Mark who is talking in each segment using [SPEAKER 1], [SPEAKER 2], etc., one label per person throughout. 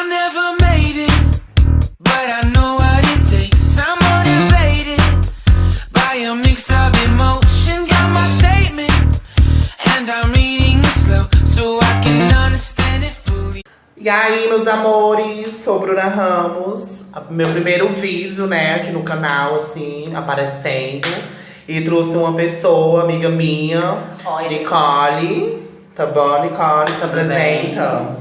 [SPEAKER 1] I never made it, but I know what it takes. I'm motivated by a mix of emotion. Got my statement, and I'm reading it slow so I can understand it fully.
[SPEAKER 2] E aí, meus amores, sou Bruna Ramos. Meu primeiro vídeo, né, aqui no canal, assim, aparecendo. E trouxe uma pessoa, amiga minha,
[SPEAKER 3] Oi,
[SPEAKER 2] Nicole. Tá bom, Nicole? Se apresenta.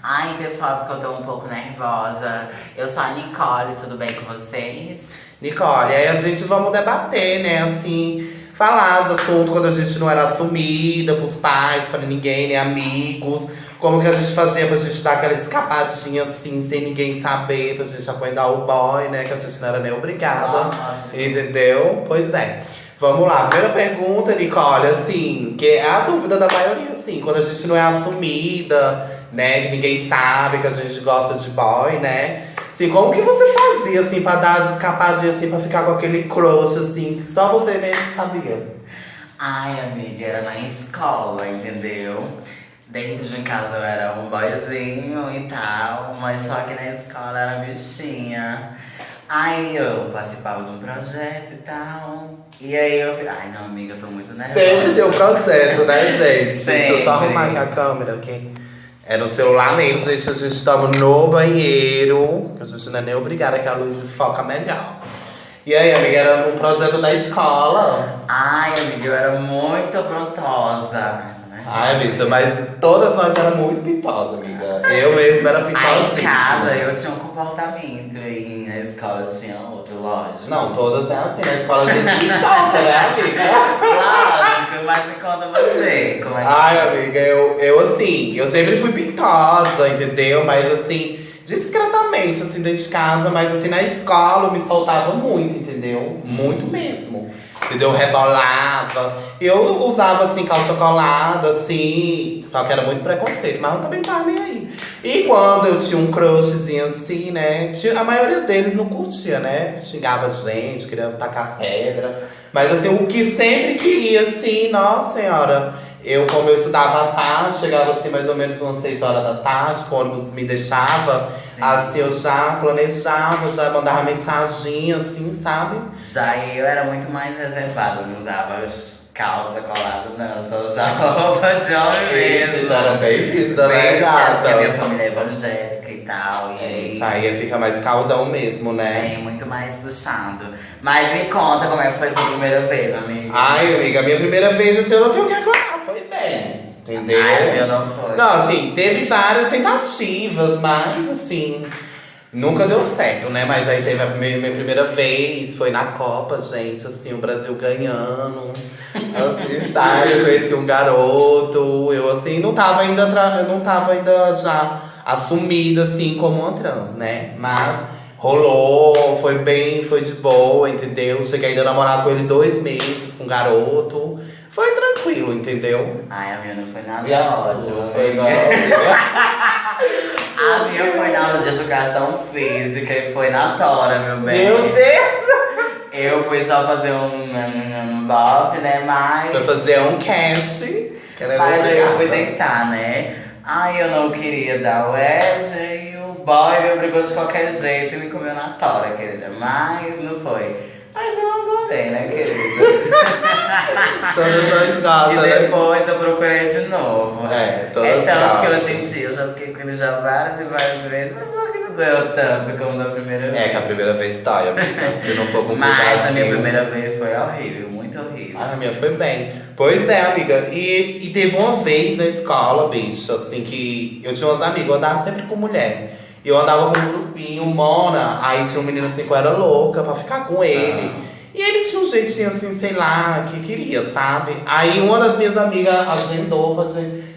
[SPEAKER 3] Ai, pessoal, porque eu tô um pouco nervosa. Eu sou a Nicole, tudo bem com vocês?
[SPEAKER 2] Nicole, aí a gente vamos debater, né, assim, falar os assuntos quando a gente não era assumida pros pais, pra ninguém, nem amigos. Como que a gente fazia pra gente dar aquela escapadinha assim, sem ninguém saber, pra gente aguentar o boy, né, que a gente não era nem obrigada.
[SPEAKER 3] Nossa.
[SPEAKER 2] Entendeu? Pois é. Vamos lá, primeira pergunta, Nicole, assim, que é a dúvida da maioria, assim, quando a gente não é assumida, né, que ninguém sabe que a gente gosta de boy, né? Assim, como que você fazia, assim, pra dar as escapadinhas, assim, pra ficar com aquele crush, assim, que só você mesmo sabia?
[SPEAKER 3] Ai, amiga, era na escola, entendeu? Dentro de casa eu era um boyzinho e tal, mas só que na escola era bichinha. Aí eu participava de um projeto e tal. E aí eu falei, ai não, amiga, eu tô muito nervosa.
[SPEAKER 2] Sempre tem um projeto, né, gente? Deixa eu só arrumar
[SPEAKER 3] Sempre.
[SPEAKER 2] aqui a câmera, ok? É no celular mesmo, gente. A gente tava no banheiro, que a gente não é nem obrigada, que a luz foca melhor. E aí, amiga, era um projeto da escola.
[SPEAKER 3] Ai, amiga, eu era muito aprontosa.
[SPEAKER 2] Ai, bicha, mas todas nós éramos muito pintosas, amiga. Eu mesmo era pintosa.
[SPEAKER 3] Aí em casa eu tinha um comportamento e na escola eu tinha outro, lógico.
[SPEAKER 2] Não, todas é assim, na escola a gente se solta, né, amiga?
[SPEAKER 3] Lógico, mas me conta você, como é que
[SPEAKER 2] Ai, amiga, eu assim, eu sempre fui pintosa, entendeu? Mas assim, discretamente, assim, dentro de casa. Mas assim, na escola eu me soltava muito, entendeu? Muito mesmo. Entendeu? Rebolava. Eu usava, assim, calça colada, assim. Só que era muito preconceito, mas eu também tava nem aí. E quando eu tinha um crushzinho assim, né? A maioria deles não curtia, né? Xingava a gente, queria tacar pedra. Mas assim, o que sempre queria, assim, nossa senhora. Como eu estudava à tarde, chegava assim mais ou menos umas 6 horas da tarde, o ônibus me deixava.
[SPEAKER 3] Sim.
[SPEAKER 2] Assim, eu já planejava, já mandava mensagem, assim, sabe?
[SPEAKER 3] Já eu era muito mais reservada, eu não usava calça colada, não, só usava roupa de homem mesmo.
[SPEAKER 2] Era bem rígida, né,
[SPEAKER 3] Bem certo, porque a minha
[SPEAKER 2] gata?
[SPEAKER 3] família é evangélica e tal, e aí
[SPEAKER 2] Isso aí fica mais caldão mesmo, né?
[SPEAKER 3] é muito mais puxado. Mas me conta como é que foi sua primeira vez, amiga.
[SPEAKER 2] Ai, amiga, a minha primeira vez, assim, eu não tenho o que aclarar, foi bem, entendeu?
[SPEAKER 3] Ai, eu não foi.
[SPEAKER 2] Não, assim, teve várias tentativas, mas assim, nunca deu certo, né? Mas aí teve a minha primeira vez, foi na Copa, gente, assim, o Brasil ganhando. Assim, sabe, eu conheci um garoto, eu assim, não tava ainda já assumida, assim, como uma trans, né? Mas rolou, foi bem, foi de boa, entendeu? Cheguei ainda a namorar com ele 2 meses, com um garoto. Foi tranquilo, entendeu?
[SPEAKER 3] Ai, a minha não foi nada
[SPEAKER 2] E a
[SPEAKER 3] ótimo.
[SPEAKER 2] sua? Foi igual.
[SPEAKER 3] A minha foi na aula de educação física e foi na tora, meu bem.
[SPEAKER 2] Meu Deus!
[SPEAKER 3] Eu fui só fazer um bofe, né?
[SPEAKER 2] Pra fazer um cast.
[SPEAKER 3] Mas aí eu fui tentar, né? Ai, eu não queria dar o edge e o boy me obrigou de qualquer jeito e me comeu na tora, querida. Mas não foi. Mas eu adorei, né, querida?
[SPEAKER 2] Todos nós gostam,
[SPEAKER 3] E
[SPEAKER 2] né?
[SPEAKER 3] depois eu procurei de novo.
[SPEAKER 2] É, todos
[SPEAKER 3] É tanto que
[SPEAKER 2] gostam.
[SPEAKER 3] hoje em dia eu já fiquei com ele já várias e várias vezes, mas só que não deu tanto como da primeira vez.
[SPEAKER 2] É que a primeira vez dói, amiga. Se não for com
[SPEAKER 3] Mas a minha
[SPEAKER 2] cuidadinho.
[SPEAKER 3] primeira vez foi horrível, muito horrível.
[SPEAKER 2] Ah, a minha foi bem. Pois é, amiga. E teve uma vez na escola, bicho, assim, que eu tinha umas amigas, eu andava sempre com mulher. E eu andava com um grupinho, Mona. Aí tinha um menino assim que eu era louca pra ficar com ele. E ele tinha um jeitinho assim, sei lá, que queria, sabe? Aí uma das minhas amigas agendou,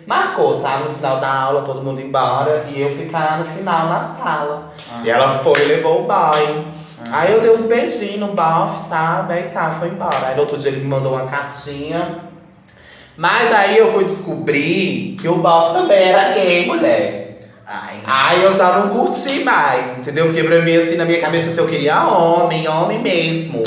[SPEAKER 2] marcou, sabe? No final da aula, todo mundo embora. E eu ficar no final na sala. E ela foi e levou o boy. Aí eu dei uns beijinhos no bofe, sabe? Aí tá, foi embora. Aí no outro dia ele me mandou uma cartinha. Mas aí eu fui descobrir que o bofe também era gay, mulher.
[SPEAKER 3] Ai,
[SPEAKER 2] Aí eu já não curti mais, entendeu? Porque pra mim, assim, na minha cabeça, se eu queria homem, homem mesmo.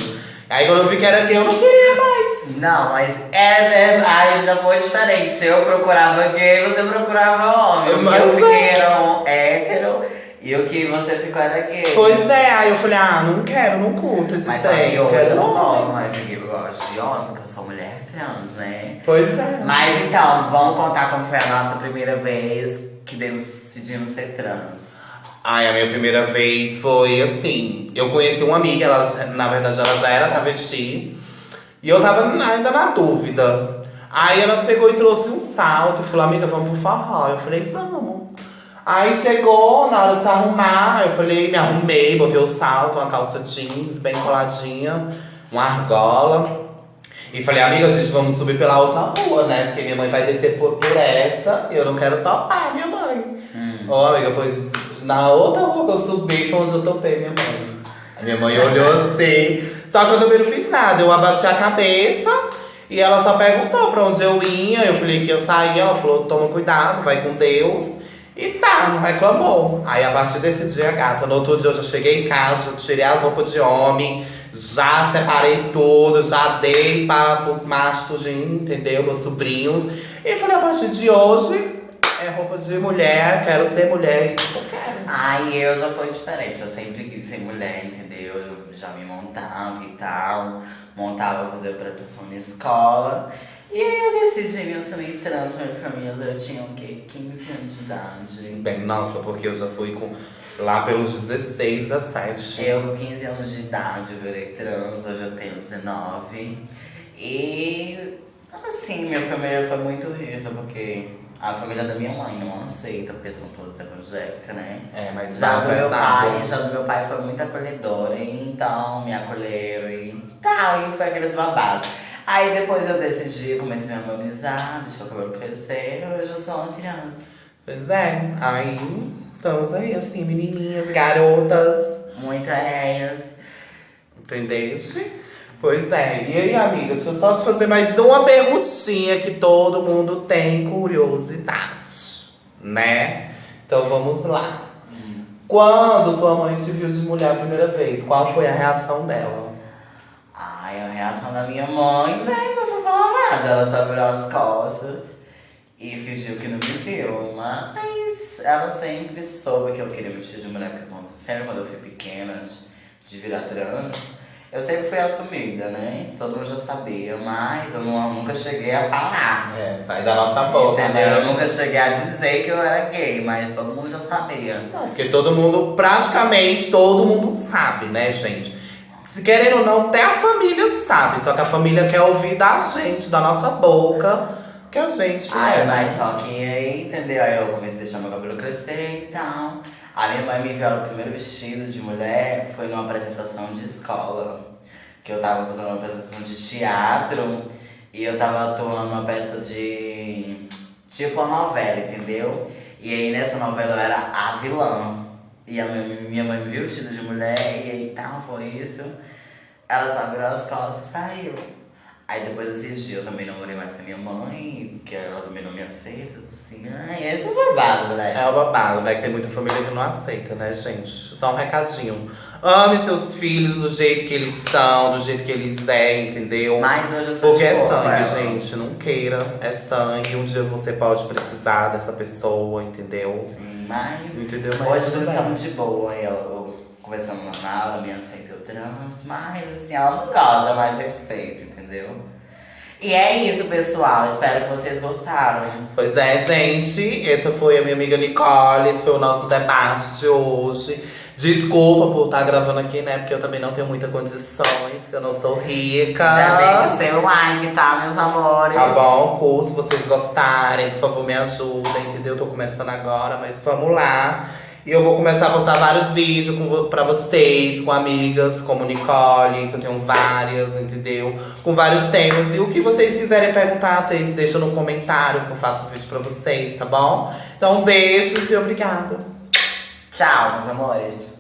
[SPEAKER 2] Aí quando eu vi que era gay, eu não queria mais.
[SPEAKER 3] não, mas aí já foi diferente. Eu procurava gay, você procurava homem. Porque
[SPEAKER 2] Mas
[SPEAKER 3] eu fiquei
[SPEAKER 2] é.
[SPEAKER 3] era um hétero E o que você ficou era gay.
[SPEAKER 2] Pois é, aí eu falei, não quero, não curto esse
[SPEAKER 3] Mas só
[SPEAKER 2] trem.
[SPEAKER 3] que
[SPEAKER 2] Eu
[SPEAKER 3] hoje
[SPEAKER 2] quero
[SPEAKER 3] eu não
[SPEAKER 2] homem.
[SPEAKER 3] gosto mais de gay, eu gosto de homem, porque eu sou mulher trans, né?
[SPEAKER 2] Pois é.
[SPEAKER 3] Mas então, vamos contar como foi a nossa primeira vez que decidimos ser trans.
[SPEAKER 2] Ai, a minha primeira vez foi assim. Eu conheci uma amiga, ela, na verdade ela já era travesti. E eu tava ainda na dúvida. Aí ela pegou e trouxe um salto e falou, amiga, vamos pro forró. Eu falei, vamos. Aí chegou na hora de se arrumar, eu falei, me arrumei, botei o salto, uma calça jeans bem coladinha, uma argola. E falei, amiga, gente, vamos subir pela outra rua, né? Porque minha mãe vai descer por essa e eu não quero topar minha mãe. Ó, amiga, pois na outra rua que eu subi foi onde eu topei minha mãe. A minha mãe olhou assim, só que eu também não fiz nada. Eu abaixei a cabeça e ela só perguntou pra onde eu ia. Eu falei que ia sair, ela falou, toma cuidado, vai com Deus. E tá, não reclamou. Aí a partir desse dia, gata, no outro dia eu já cheguei em casa, já tirei as roupas de homem, já separei tudo, já dei para os machos tudinho, entendeu? Meus sobrinhos. E falei, a partir de hoje é roupa de mulher, quero ser mulher, isso que eu quero.
[SPEAKER 3] Ai, eu já fui diferente, eu sempre quis ser mulher, entendeu? Eu já me montava e tal, montava, fazia apresentação na escola. E aí eu decidi me assumir trans, minhas famílias, eu tinha o quê? 15 anos de idade.
[SPEAKER 2] Bem, nossa, porque eu já fui lá pelos 16, 17.
[SPEAKER 3] Eu com 15 anos de idade virei trans, hoje eu tenho 19. E assim, minha família foi muito rígida, porque a família da minha mãe não aceita, porque são todas evangélicas, né?
[SPEAKER 2] É, mas
[SPEAKER 3] já
[SPEAKER 2] pesado.
[SPEAKER 3] do meu pai foi muito acolhedora, e então me acolheram e tal, e foi aqueles babados. Aí depois eu decidi, comecei a me harmonizar, deixar o cabelo crescer, e hoje eu sou uma criança.
[SPEAKER 2] Pois é, aí estamos aí assim, menininhas, garotas.
[SPEAKER 3] Muito areias.
[SPEAKER 2] Entendeste? Pois é. E aí, amiga, deixa eu só te fazer mais uma perguntinha que todo mundo tem curiosidade, né? Então vamos lá. Quando sua mãe te viu de mulher a primeira vez, qual foi a reação dela?
[SPEAKER 3] Ai, a reação da minha mãe, né? Não vou falar nada. Ela só virou as costas e fingiu que não me viu. Mas ela sempre soube que eu queria me vestir de mulher, porque sempre quando eu fui pequena, de virar trans, eu sempre fui assumida, né? Todo mundo já sabia, mas eu nunca cheguei a falar.
[SPEAKER 2] É, sai da nossa boca,
[SPEAKER 3] Entendeu?
[SPEAKER 2] né?
[SPEAKER 3] Eu nunca cheguei a dizer que eu era gay, mas todo mundo já sabia.
[SPEAKER 2] Não, porque todo mundo, praticamente todo mundo sabe, né, gente? Se querendo ou não, até a família sabe. Só que a família quer ouvir da gente, da nossa boca, que a gente
[SPEAKER 3] Ai, mas só que aí, entendeu? Aí eu comecei a deixar meu cabelo crescer e tal. A minha mãe me viu no primeiro vestido de mulher, foi numa apresentação de escola. Que eu tava fazendo uma apresentação de teatro e eu tava atuando uma peça de tipo uma novela, entendeu? E aí nessa novela eu era a vilã. E a minha mãe me viu vestida de mulher e aí tal, foi isso. Ela só virou as costas e saiu. Aí depois desse dia eu também não morei mais com a minha mãe, que ela também não me aceita, assim. Ai, esse é babado, né?
[SPEAKER 2] É o babado, né? Que tem muita família que não aceita, né, gente? Só um recadinho. Ame seus filhos do jeito que eles são, do jeito que eles é, entendeu?
[SPEAKER 3] Mas hoje eu sou
[SPEAKER 2] Porque
[SPEAKER 3] de
[SPEAKER 2] é
[SPEAKER 3] boa,
[SPEAKER 2] sangue,
[SPEAKER 3] ela.
[SPEAKER 2] gente. Não queira. É sangue. Um dia você pode precisar dessa pessoa, entendeu?
[SPEAKER 3] Sim, mas
[SPEAKER 2] Entendeu? Mas
[SPEAKER 3] hoje
[SPEAKER 2] tudo
[SPEAKER 3] nós
[SPEAKER 2] bem.
[SPEAKER 3] estamos de boa. Eu conversando na aula, me aceita o trans, mas assim, ela não gosta, mais respeito, entendeu? E é isso, pessoal. Espero que vocês gostaram.
[SPEAKER 2] Pois é, gente. Essa foi a minha amiga Nicole. Esse foi o nosso debate de hoje. Desculpa por estar gravando aqui, né? Porque eu também não tenho muitas condições, que eu não sou rica.
[SPEAKER 3] Já deixe seu like, tá, meus amores?
[SPEAKER 2] Tá bom, curto, se vocês gostarem, por favor, me ajudem, entendeu? Tô começando agora, mas vamos lá. E eu vou começar a postar vários vídeos pra vocês, com amigas, como Nicole, que eu tenho várias, entendeu? Com vários temas. E o que vocês quiserem perguntar, vocês deixam no comentário, que eu faço um vídeo pra vocês, tá bom? Então, beijos e obrigada.
[SPEAKER 3] Tchau, meus amores.